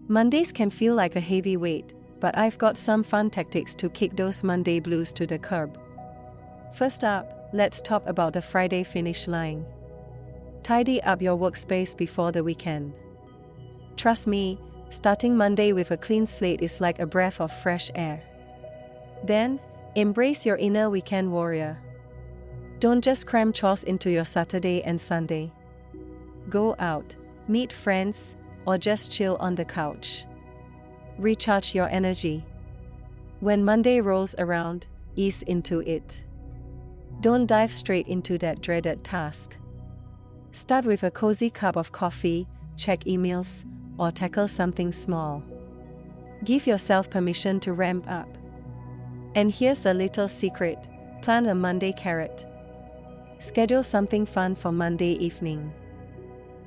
Mondays can feel like a heavy weight, but I've got some fun tactics to kick those Monday blues to the curb. First up, let's talk about the Friday finish line. Tidy up your workspace before the weekend. Trust me, starting Monday with a clean slate is like a breath of fresh air. Then, embrace your inner weekend warrior. Don't just cram chores into your Saturday and Sunday. Go out, meet friends, or just chill on the couch. Recharge your energy. When Monday rolls around, ease into it. Don't dive straight into that dreaded task. Start with a cozy cup of coffee, check emails, or tackle something small. Give yourself permission to ramp up. And here's a little secret: plan a Monday carrot. Schedule something fun for Monday evening.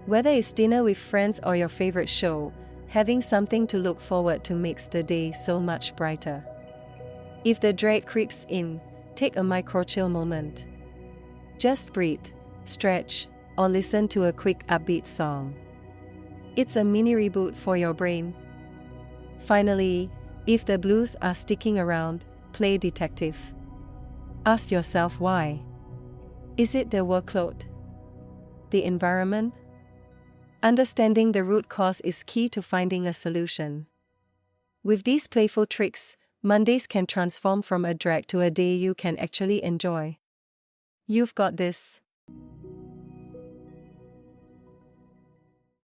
Whether it's dinner with friends or your favorite show, having something to look forward to makes the day so much brighter. If the dread creeps in, take a microchill moment. Just breathe, stretch, or listen to a quick upbeat song. It's a mini reboot for your brain. Finally, if the blues are sticking around, play detective. Ask yourself why. Is it the workload? The environment? Understanding the root cause is key to finding a solution. With these playful tricks, Mondays can transform from a drag to a day you can actually enjoy. You've got this.